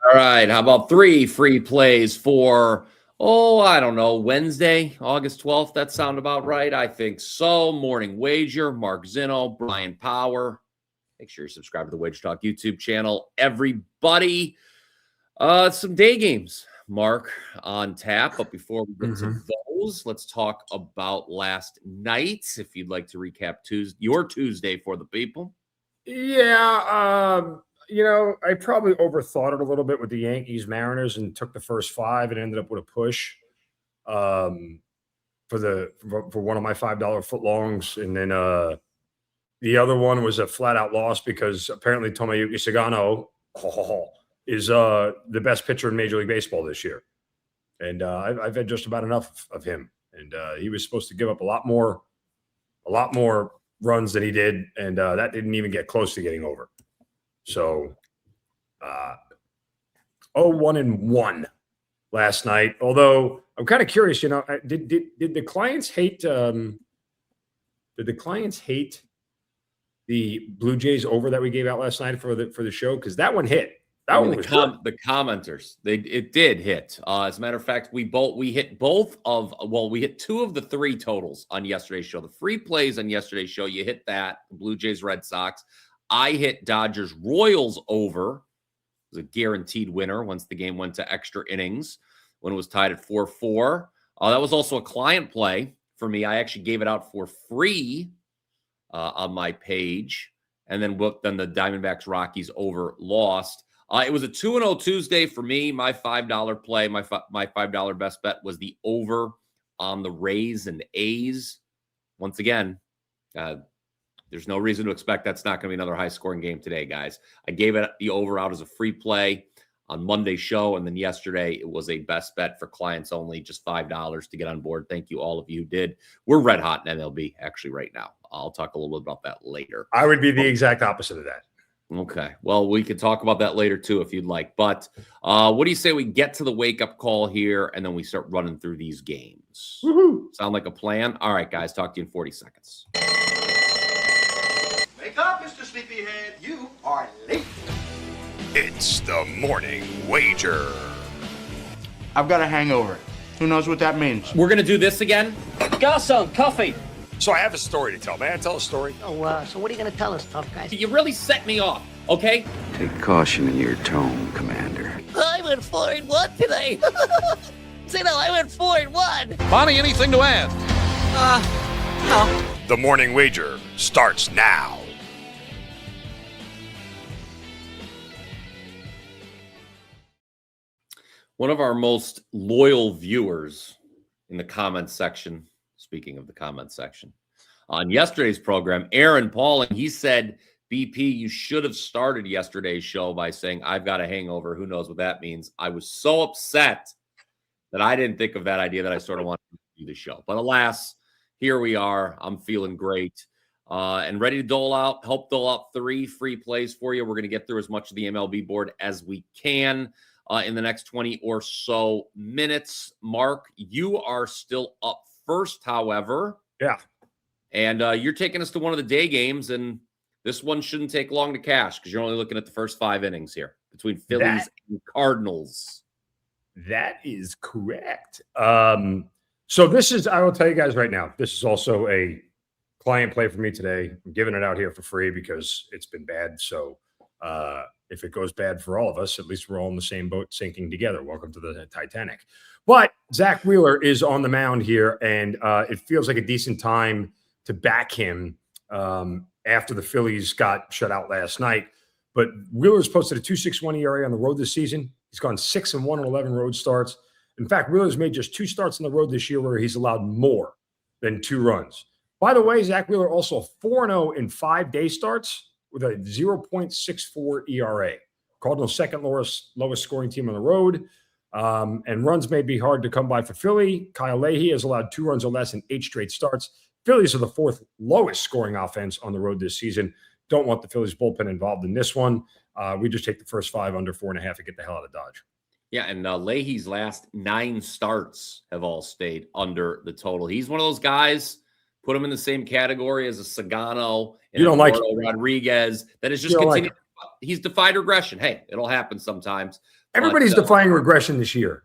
All right. How about 3 free plays for, I don't know, Wednesday, August 12th? That sound about right? I think so. Morning Wager, Mark Zinno, Brian Power. Make sure you subscribe to the WagerTalk YouTube channel. Everybody, some day games, Mark, on tap. But before we get to those, let's talk about last night. If you'd like to recap your Tuesday for the people. Yeah, I probably overthought it a little bit with the Yankees Mariners and took the first 5 and ended up with a push for one of my $5 footlongs. And then the other one was a flat out loss because apparently Tomoyuki Sagano is the best pitcher in Major League Baseball this year. And I've had just about enough of him. And he was supposed to give up a lot more runs than he did. And that didn't even get close to getting over. So 0-1-1 last night. Although I'm kind of curious, did the clients hate the Blue Jays over that we gave out last night for the show? Because that one hit. The commenters, it did hit. As a matter of fact, we hit 2 of the 3 totals on yesterday's show. The free plays on yesterday's show, you hit that. Blue Jays, Red Sox. I hit Dodgers Royals over. It was a guaranteed winner once the game went to extra innings when it was tied at 4-4. That was also a client play for me. I actually gave it out for free on my page. And then the Diamondbacks Rockies over lost. It was a 2-0 Tuesday for me. My $5 play, my $5 best bet was the over on the Rays and A's. Once again, there's no reason to expect that's not going to be another high-scoring game today, guys. I gave it the over out as a free play on Monday's show, and then yesterday it was a best bet for clients only, just $5 to get on board. Thank you all of you who did. We're red hot in MLB actually right now. I'll talk a little bit about that later. I would be the exact opposite of that. Okay. Well, we could talk about that later too if you'd like. But what do you say we get to the wake-up call here and then we start running through these games? Woohoo. Sound like a plan? All right, guys. Talk to you in 40 seconds. Wake up, Mr. Sleepyhead. You are late. It's the Morning Wager. I've got a hangover. Who knows what that means? We're going to do this again. Garçon, coffee. So I have a story to tell. May I tell a story? Oh, so what are you going to tell us, tough guy? You really set me off, okay? Take caution in your tone, Commander. I went 4-1 today. Zinno, I went 4-1. Bonnie, anything to add? No. The Morning Wager starts now. One of our most loyal viewers in the comments section, speaking of the comments section, on yesterday's program, Aaron Pauling, he said, BP, you should have started yesterday's show by saying, I've got a hangover. Who knows what that means? I was so upset that I didn't think of that idea that I sort of wanted to do the show. But alas, here we are. I'm feeling great and ready to help dole out 3 free plays for you. We're going to get through as much of the MLB board as we can in the next 20 or so minutes. Mark, you are still up first, however. Yeah. And you're taking us to one of the day games, and this one shouldn't take long to cash because you're only looking at the first 5 innings here between Phillies and Cardinals. That is correct. So this is, I will tell you guys right now, this is also a client play for me today. I'm giving it out here for free because it's been bad. So if it goes bad for all of us, at least we're all in the same boat sinking together. Welcome to the Titanic. But Zach Wheeler is on the mound here, and it feels like a decent time to back him after the Phillies got shut out last night. But Wheeler's posted a 2.61 ERA on the road this season. He's gone 6-1 in 11 road starts. In fact, Wheeler's made just 2 starts on the road this year where he's allowed more than 2 runs. By the way, Zach Wheeler also 4-0 in 5 day starts with a 0.64 ERA. Cardinals' second lowest scoring team on the road. And runs may be hard to come by for Philly. Kyle Leahy has allowed 2 runs or less in 8 straight starts. Phillies are the 4th lowest scoring offense on the road this season. Don't want the Phillies bullpen involved in this one. We just take the first 5 under 4.5 and get the hell out of Dodge. Yeah, and Leahy's last 9 starts have all stayed under the total. He's one of those guys, put him in the same category as a Sagano and you don't like Rodriguez, that is just continuing to He's defied regression. Hey, it'll happen sometimes. Everybody's defying regression this year.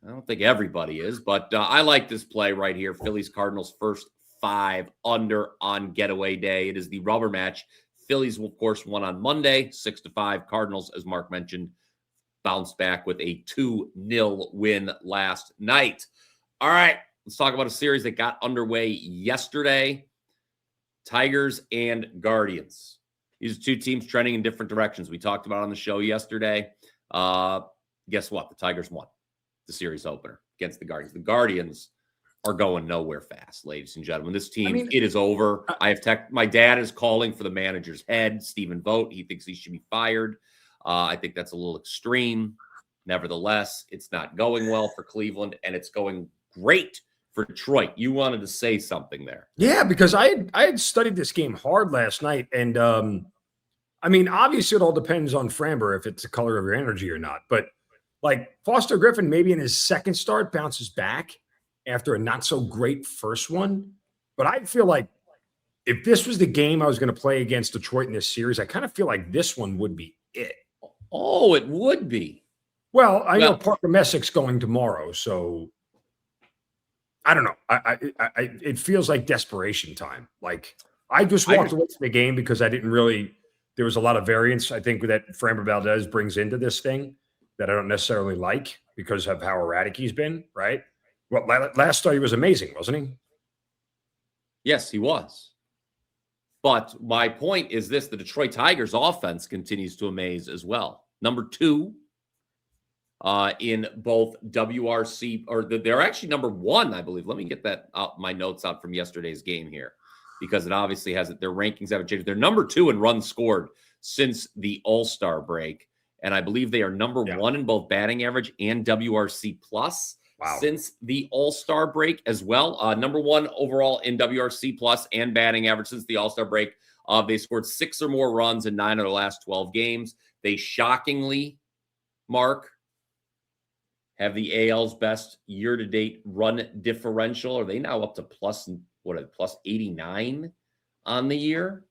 I don't think everybody is, but I like this play right here. Phillies Cardinals first 5 under on getaway day. It is the rubber match. Phillies, of course, won on Monday, 6-5. Cardinals, as Mark mentioned, bounced back with a 2-0 win last night. All right, let's talk about a series that got underway yesterday. Tigers and Guardians. These are two teams trending in different directions. We talked about on the show yesterday. Guess what? The Tigers won the series opener against the Guardians. The Guardians are going nowhere fast, ladies and gentlemen. This team, it is over. My dad is calling for the manager's head, Stephen Vogt. He thinks he should be fired. I think that's a little extreme. Nevertheless, it's not going well for Cleveland, and it's going great for Detroit. You wanted to say something there. Yeah, because I had studied this game hard last night, and obviously it all depends on Framber if it's the color of your energy or not. But like Foster Griffin, maybe in his second start, bounces back after a not so great first one. But I feel like if this was the game I was going to play against Detroit in this series, I kind of feel like this one would be it. Oh, it would be. Well, I know Parker Messick's going tomorrow, so I don't know. It feels like desperation time. Like I just walked away from the game because there was a lot of variance, I think, that Framber Valdez brings into this thing that I don't necessarily like because of how erratic he's been, right? Well, last start he was amazing, wasn't he? Yes, he was. But my point is this: the Detroit Tigers offense continues to amaze as well. Number 2 in both WRC, or they're actually number 1, I believe. Let me get that out, my notes out from yesterday's game here, because it obviously has it. Their rankings haven't changed. They're number 2 in runs scored since the All-Star break. And I believe they are number 1 in both batting average and WRC plus since the All-Star break as well. Number 1 overall in WRC plus and batting average since the All-Star break. They scored 6 or more runs in 9 of the last 12 games. They shockingly, Mark, have the AL's best year-to-date run differential. Are they now up to plus 89 on the year?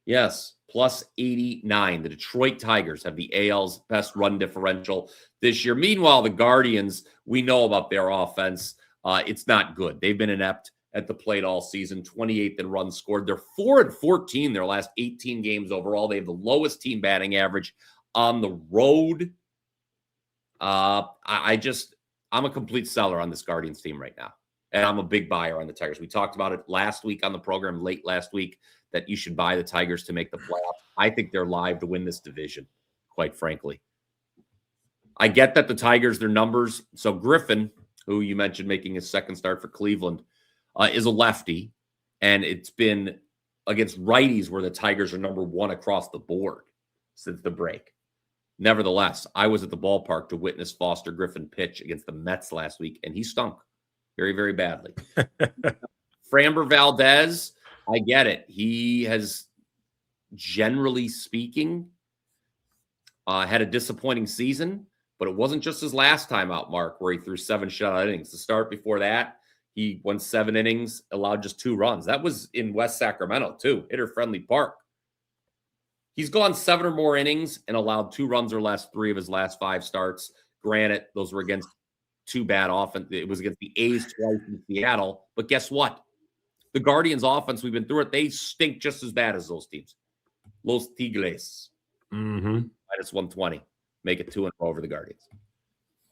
Yes, plus 89. The Detroit Tigers have the AL's best run differential this year. Meanwhile, the Guardians, we know about their offense. It's not good. They've been inept at the plate all season, 28th in runs scored. They're 4-14 their last 18 games overall. They have the lowest team batting average on the road. I'm a complete seller on this Guardians team right now. And I'm a big buyer on the Tigers. We talked about it last week on the program, late last week, that you should buy the Tigers to make the playoffs. I think they're live to win this division, quite frankly. I get that the Tigers, their numbers. So Griffin, who you mentioned making his second start for Cleveland, is a lefty. And it's been against righties where the Tigers are number 1 across the board since the break. Nevertheless, I was at the ballpark to witness Foster Griffin pitch against the Mets last week, and he stunk very, very badly. Framber Valdez, I get it. He has, generally speaking, had a disappointing season, but it wasn't just his last time out, Mark, where he threw 7 shutout innings. The start before that, he won 7 innings, allowed just 2 runs. That was in West Sacramento, too, hitter-friendly park. He's gone 7 or more innings and allowed 2 runs or less 3 of his last 5 starts. Granted, those were against 2 bad offense. It was against the A's twice in Seattle. But guess what? The Guardians offense, we've been through it. They stink just as bad as those teams. Los Tigres. Minus 120. Make it 2-0 over the Guardians.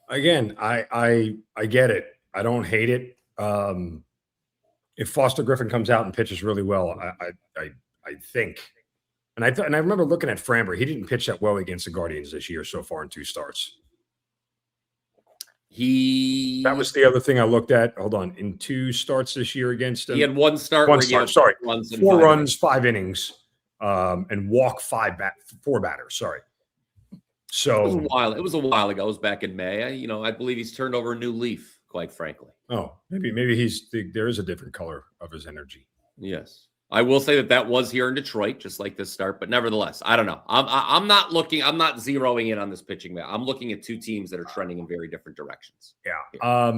Again, I get it. I don't hate it. If Foster Griffin comes out and pitches really well, I think. And I remember looking at Framber. He didn't pitch that well against the Guardians this year so far in 2 starts. That was the other thing I looked at. Hold on. In 2 starts this year against him. He had 1 start. 1 start, sorry. 4 runs, 5 innings, and walk 4 batters. Sorry. So it was a while ago. It was back in May. I believe he's turned over a new leaf, quite frankly. Oh, maybe there is a different color of his energy. Yes. I will say that was here in Detroit, just like this start. But nevertheless, I don't know. I'm not zeroing in on this pitching match. I'm looking at 2 teams that are trending in very different directions. Yeah.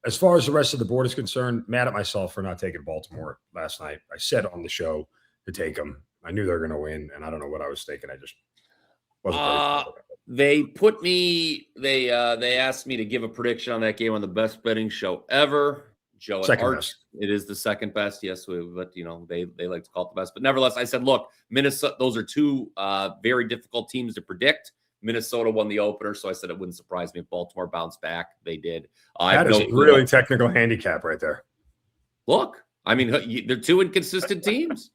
As far as the rest of the board is concerned, mad at myself for not taking Baltimore last night. I said on the show to take them. I knew they were going to win, and I don't know what I was thinking. Wasn't very smart. They put me. They asked me to give a prediction on that game on the best betting show ever. Joe and Second Art. best. It is the second best, yes. But they like to call it the best. But nevertheless, I said, look, Minnesota. Those are two very difficult teams to predict. Minnesota won the opener, so I said it wouldn't surprise me if Baltimore bounced back. They did. That is a really technical handicap right there. Look, I mean, they're two inconsistent teams.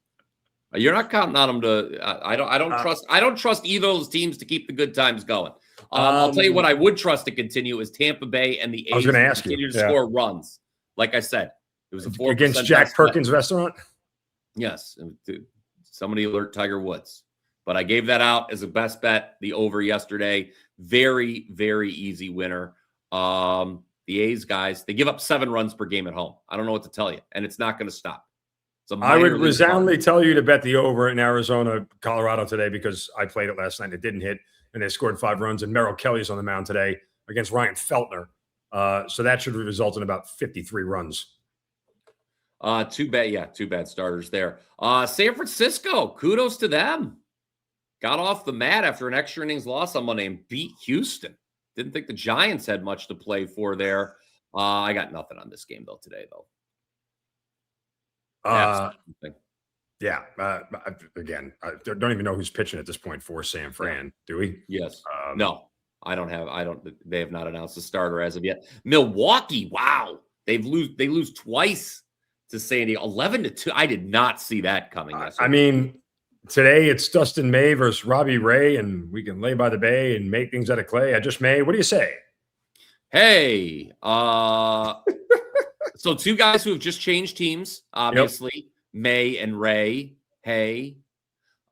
You're not counting on them to. I don't trust either of those teams to keep the good times going. I'll tell you what I would trust to continue is Tampa Bay and the A's. I was going to ask continue you to score runs. Like I said, it was a 4% against Jack Perkins restaurant. Yes, somebody alert Tiger Woods. But I gave that out as a best bet. The over yesterday, very, very easy winner. The A's guys, they give up 7 runs per game at home. I don't know what to tell you, and it's not going to stop. I would resoundingly tell you to bet the over in Arizona, Colorado today because I played it last night. It didn't hit, and they scored 5 runs. And Merrill Kelly's on the mound today against Ryan Feltner. So that should result in about 53 runs. Two bad starters there. San Francisco, kudos to them. Got off the mat after an extra innings loss on Monday and beat Houston. Didn't think the Giants had much to play for there. I got nothing on this game, though, today, though. Yeah. Again, I don't even know who's pitching at this point for San Fran. Do we? Yes. No, they have not announced a starter as of yet. Milwaukee, wow. They lose twice to San Diego, 11-2. I did not see that coming. I mean, today it's Dustin May versus Robbie Ray, and we can lay by the bay and make things out of clay. I just may. What do you say? Hey, so 2 guys who have just changed teams, obviously, May and Ray. Hey,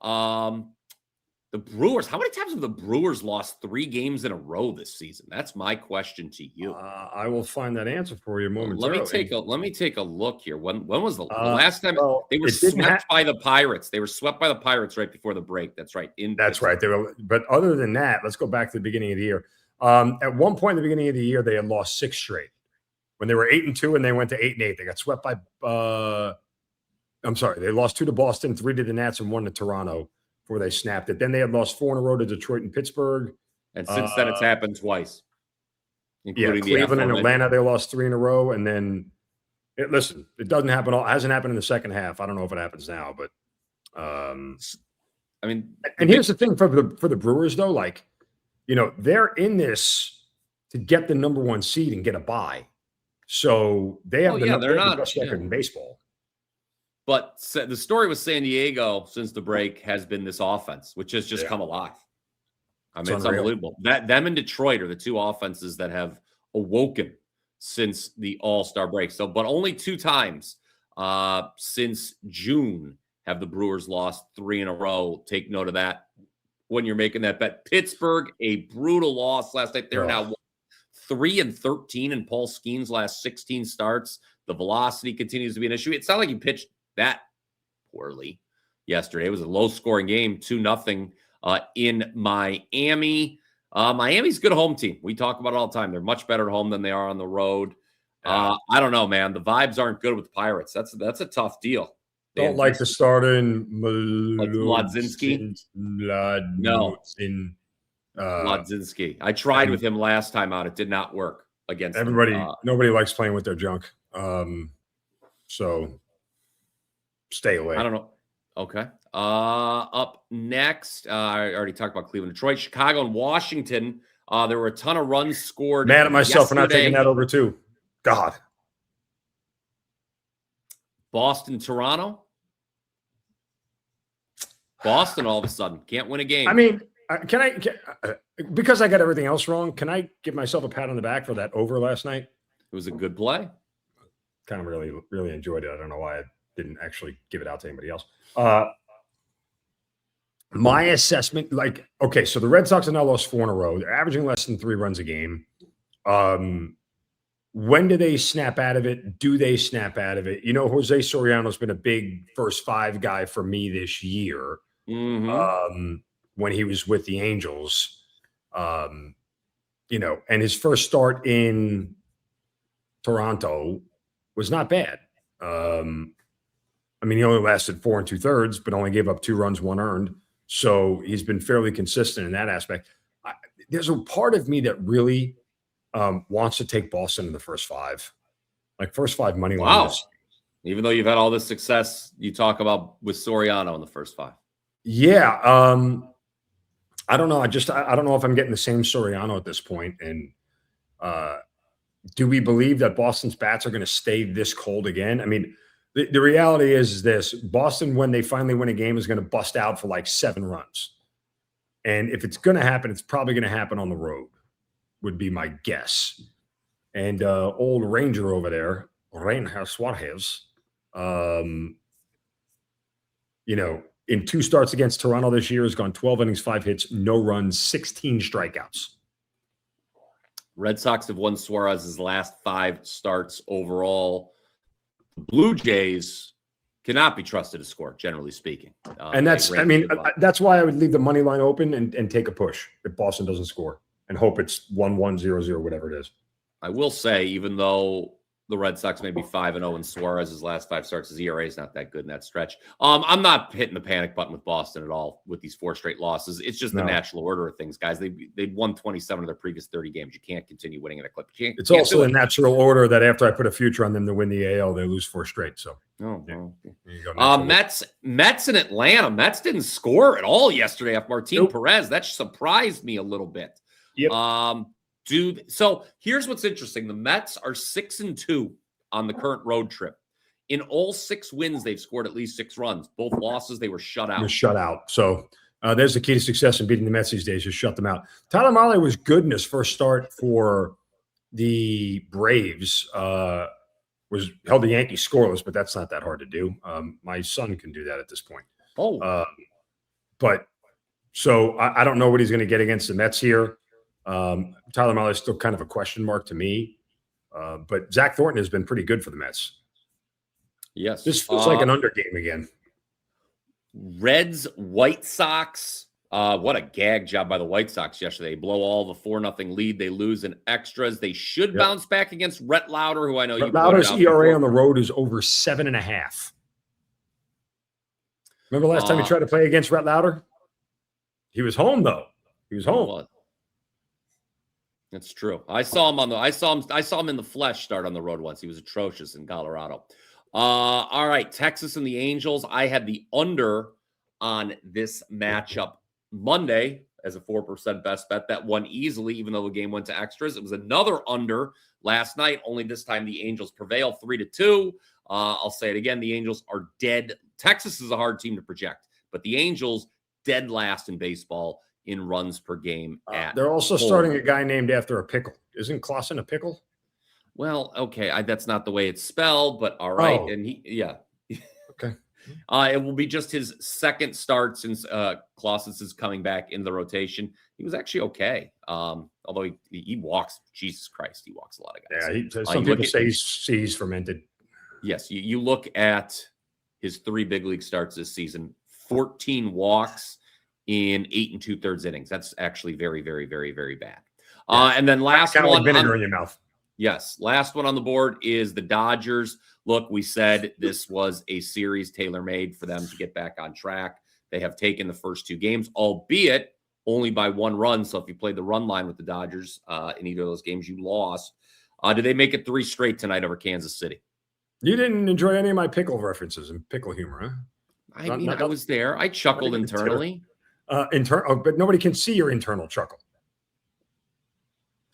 the Brewers. How many times have the Brewers lost 3 games in a row this season? That's my question to you. I will find that answer for you momentarily. Let me take a look here. When was the last time they were swept by the Pirates? They were swept by the Pirates right before the break. That's right. That's right. They were, but other than that, let's go back to the beginning of the year. At one point in the beginning of the year, they had lost 6 straight. When they were 8-2 and they went to 8-8, they got swept by. I'm sorry, they lost 2 to Boston, 3 to the Nats, and 1 to Toronto before they snapped it. Then they had lost 4 in a row to Detroit and Pittsburgh. And since then, it's happened twice. Including Cleveland and Atlanta, they lost 3 in a row. And then, it doesn't happen. It hasn't happened in the second half. I don't know if it happens now, but I mean, and here's the thing for the Brewers though, like, they're in this to get the number 1 seed and get a bye. So they have the best record in baseball. But the story with San Diego since the break has been this offense, which has just come alive. I mean, it's unbelievable. Them and Detroit are the 2 offenses that have awoken since the All-Star break. So, but only 2 times since June have the Brewers lost 3 in a row. Take note of that when you're making that bet. Pittsburgh, a brutal loss last night. They're now 3-13 in Paul Skeens' last 16 starts. The velocity continues to be an issue. It's not like he pitched that poorly yesterday. It was a low-scoring game, 2-0 in Miami. Miami's a good home team. We talk about it all the time. They're much better at home than they are on the road. I don't know, man. The vibes aren't good with the Pirates. That's a tough deal. Don't like the starter in Mlodzinski? No. Mlodzinski. I tried with him last time out. It did not work against everybody. Nobody likes playing with their junk. So stay away. I don't know. Okay. Up next, I already talked about Cleveland, Detroit, Chicago, and Washington. There were a ton of runs scored. Mad at myself for not taking that over too. God. Boston, Toronto. Boston all of a sudden can't win a game. I mean, because I got everything else wrong, can I give myself a pat on the back for that over last night? It was a good play. Kind of really, really enjoyed it. I don't know why I didn't actually give it out to anybody else. My assessment, so the Red Sox have now lost 4 in a row. They're averaging less than 3 runs a game. When do they snap out of it? Do they snap out of it? Jose Soriano's been a big first 5 guy for me this year. Mm-hmm. When he was with the Angels, and his first start in Toronto was not bad. He only lasted 4 2/3, but only gave up 2 runs, 1 earned. So he's been fairly consistent in that aspect. There's a part of me that really wants to take Boston in the first 5. Like first 5 money Wow. lines. Even though you've had all this success you talk about with Soriano in the first 5. Yeah. I don't know. I don't know if I'm getting the same Soriano at this point. And do we believe that Boston's bats are going to stay this cold again? I mean, the reality is this: Boston, when they finally win a game, is going to bust out for like 7 runs. And if it's going to happen, it's probably going to happen on the road, would be my guess. And old Ranger over there, Ranger Suarez, in 2 starts against Toronto this year, has gone 12 innings, 5 hits, no runs, 16 strikeouts. Red Sox have won Suarez's last 5 starts overall. The Blue Jays cannot be trusted to score, generally speaking. And that's why I would leave the money line open and take a push if Boston doesn't score and hope it's 1-1, 0-0, whatever it is. I will say, even though the Red Sox may be 5-0 and Suarez's last 5 starts, his ERA is not that good in that stretch. I'm not hitting the panic button with Boston at all with these 4 straight losses. It's just the natural order of things, guys. They've won 27 of their previous 30 games. You can't continue winning at a clip. It's also the natural order that after I put a future on them to win the AL, they lose 4 straight. So, Mets in Atlanta. Mets didn't score at all yesterday after Martin Perez. That surprised me a little bit. Yep. So here's what's interesting. The Mets are 6-2 on the current road trip. In all 6 wins, they've scored at least 6 runs. Both losses, they were shut out. So there's the key to success in beating the Mets these days. Just shut them out. Tyler Mahle was good in his first start for the Braves. Was held the Yankees scoreless, but that's not that hard to do. My son can do that at this point. But so I don't know what he's going to get against the Mets here. Tyler Mahle is still kind of a question mark to me. But Zach Thornton has been pretty good for the Mets. Yes. This feels like an under game again. Reds, White Sox. What a gag job by the White Sox yesterday. They blow all the 4-0 lead. They lose in extras. They should bounce back against Rhett Lauder, who I know Rhett Lauder's ERA on the road is over 7.5. Remember last time you tried to play against Rhett Lauder? He was home though. He was home. That's true. I saw him in the flesh start on the road once. He was atrocious in Colorado. All right, Texas and the Angels. I had the under on this matchup Monday as a 4% best bet. That won easily, even though the game went to extras. It was another under last night, only this time the Angels prevail 3-2. I'll say it again. The Angels are dead. Texas is a hard team to project, but the Angels dead last in baseball in runs per game. They're also starting a guy named after a pickle. Isn't Clausen a pickle? Well, okay. That's not the way it's spelled, but all right. And Okay. It will be just his second start since Clausen is coming back in the rotation. He was actually okay. Although he walks, Jesus Christ, he walks a lot of guys. Yeah. Some people say he's fermented. Yes. You look at his 3 big league starts this season, 14 walks in 8 2/3 innings. That's actually very, very, very, very bad. And then last kind of one, like vinegar in your mouth. Yes, last one on the board is the Dodgers. Look, we said this was a series tailor-made for them to get back on track. They have taken the first 2 games, albeit only by 1 run. So if you played the run line with the Dodgers in either of those games, you lost. Did they make it 3 straight tonight over Kansas City? You didn't enjoy any of my pickle references and pickle humor, huh? I was there. I chuckled internally. But nobody can see your internal chuckle.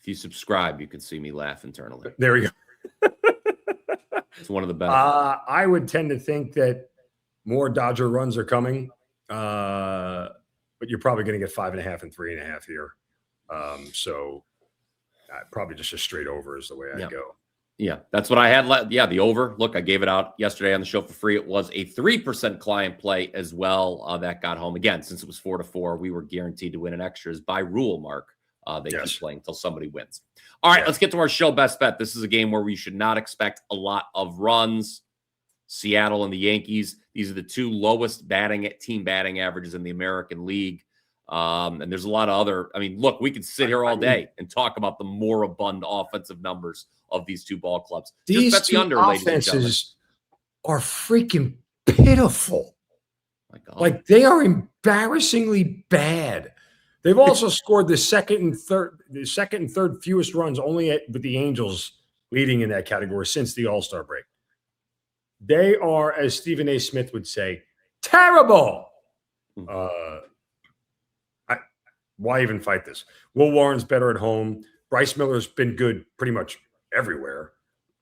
If you subscribe, you can see me laugh internally. There we go. It's one of the benefits. I would tend to think that more Dodger runs are coming, but you're probably going to get 5.5 and 3.5 here. So probably just a straight over is the way I go. Yeah, that's what I had. The over. Look, I gave it out yesterday on the show for free. It was a 3% client play as well. That got home again. Since it was 4-4, we were guaranteed to win in extras by rule, Mark. They keep playing until somebody wins. All right, let's get to our show best bet. This is a game where we should not expect a lot of runs. Seattle and the Yankees. These are the 2 lowest team batting averages in the American League. And there's a lot of other. I mean, look, we could sit here all day and talk about the moribund offensive numbers of these 2 ball clubs. These Just bet the under, offenses are freaking pitiful. My God. Like, they are embarrassingly bad. They've also scored the second and third fewest runs, only with the Angels leading in that category since the All-Star break. They are, as Stephen A. Smith would say, terrible. Why even fight this? Will Warren's better at home. Bryce Miller's been good pretty much everywhere,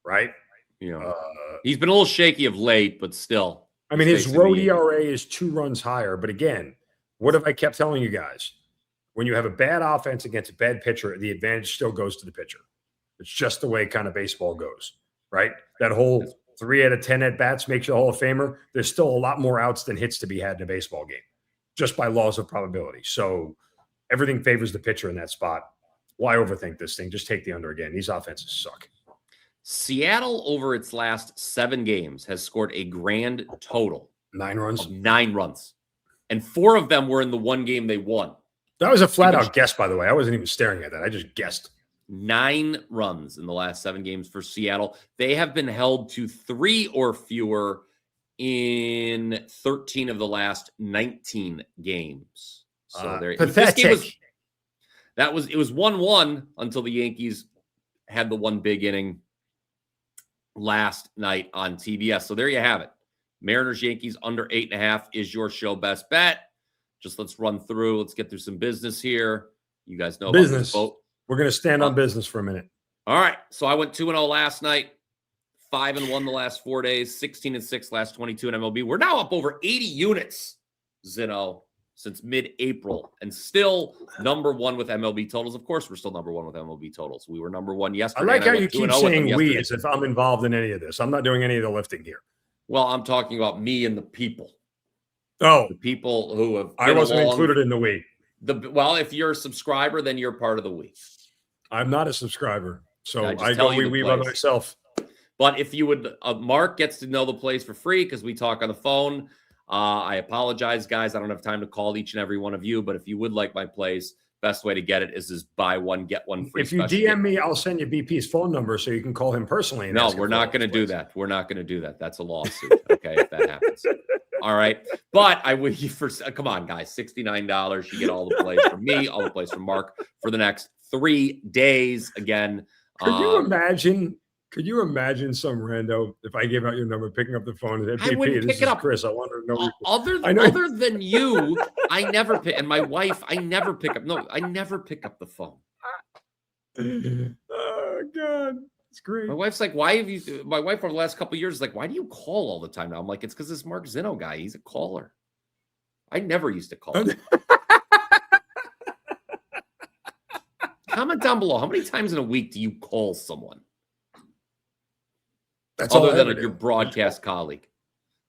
right? He's been a little shaky of late, but still. I mean, his road ERA is 2 runs higher. But again, what have I kept telling you guys? When you have a bad offense against a bad pitcher, the advantage still goes to the pitcher. It's just the way kind of baseball goes, right? That whole 3 out of 10 at-bats makes you a Hall of Famer. There's still a lot more outs than hits to be had in a baseball game, just by laws of probability. So everything favors the pitcher in that spot. Why overthink this thing? Just take the under again. These offenses suck. Seattle, over its last 7 games, has scored a grand total 9 runs. of 9 runs. And 4 of them were in the one game they won. That was a flat-out guess, by the way. I wasn't even staring at that. I just guessed. 9 runs in the last 7 games for Seattle. They have been held to 3 or fewer in 13 of the last 19 games. So pathetic. It was 1-1 until the Yankees had the one big inning last night on TBS. So there you have it. Mariners Yankees under 8.5 is your show best bet. Just let's run through. Let's get through some business here. You guys know business. About this vote. We're going to stand on business for a minute. All right. So I went 2-0 last night, 5-1 the last 4 days, 16-6 last 22 in MLB. We're now up over 80 units, Zinno, since mid-April, and still number 1 with MLB totals. Of course, we're still number 1 with MLB totals. We were number 1 yesterday. I like how you keep saying we as if I'm involved in any of this. I'm not doing any of the lifting here. Well, I'm talking about me and the people. Oh, the people who have. I wasn't included in the we. Well, if you're a subscriber, then you're part of the we. I'm not a subscriber, so I go we by myself. But if you would, Mark gets to know the plays for free because we talk on the phone. I apologize, guys. I don't have time to call each and every one of you, but if you would like my plays, best way to get it is buy one, get one free. If you DM me, I'll send you BP's phone number so you can call him personally. No, we're not going to do that. We're not going to do that. That's a lawsuit. Okay, if that happens. All right. But I would come on, guys, $69. You get all the plays from me, all the plays from Mark for the next 3 days. Again. Could you imagine? Could you imagine some rando if I gave out your number, picking up the phone and said, I wouldn't pick it up. Chris, I wanted to know. Other than you, I never pick, and my wife, I never pick up. No, I never pick up the phone. Oh God, it's great. My wife's like, why have you? My wife over the last couple of years is like, why do you call all the time now? I'm like, it's because this Mark Zinno guy, he's a caller. I never used to call. Comment down below. How many times in a week do you call someone? That's other all than your broadcast colleague.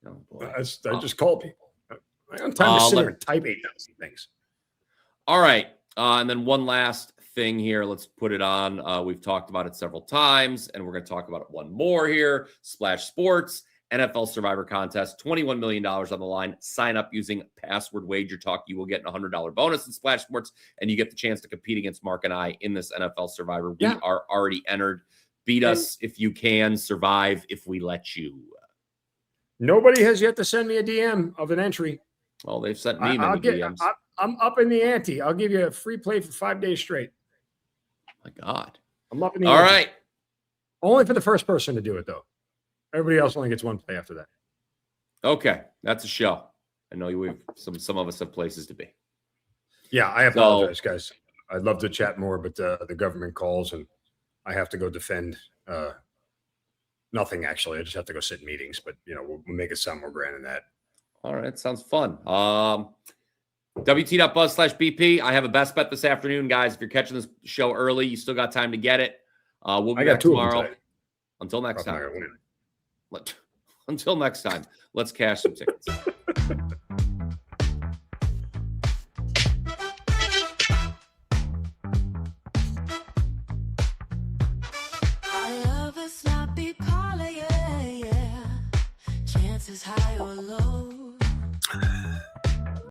Oh, boy. I just call people. I don't have time to sit there and type 8,000 things. All right. And then one last thing here. Let's put it on. We've talked about it several times, and we're going to talk about it one more here. Splash Sports, NFL Survivor Contest, $21 million on the line. Sign up using password WagerTalk. You will get a $100 bonus in Splash Sports, and you get the chance to compete against Mark and I in this NFL Survivor. We are already entered. Beat us if you can. Survive if we let you. Nobody has yet to send me a DM of an entry. Well, they've sent me many DMs. I'm up in the ante. I'll give you a free play for 5 days straight. My God. I'm up in the ante. All right. Only for the first person to do it, though. Everybody else only gets one play after that. Okay. That's a show. I know we have some of us have places to be. Yeah, I apologize, guys. I'd love to chat more, but the government calls and I have to go defend nothing, actually. I just have to go sit in meetings, but, we'll make it sound more grand than that. All right. Sounds fun. WT.buzz/BP. I have a best bet this afternoon, guys. If you're catching this show early, you still got time to get it. We'll be back tomorrow. Until next time. Until next time, let's cash some tickets.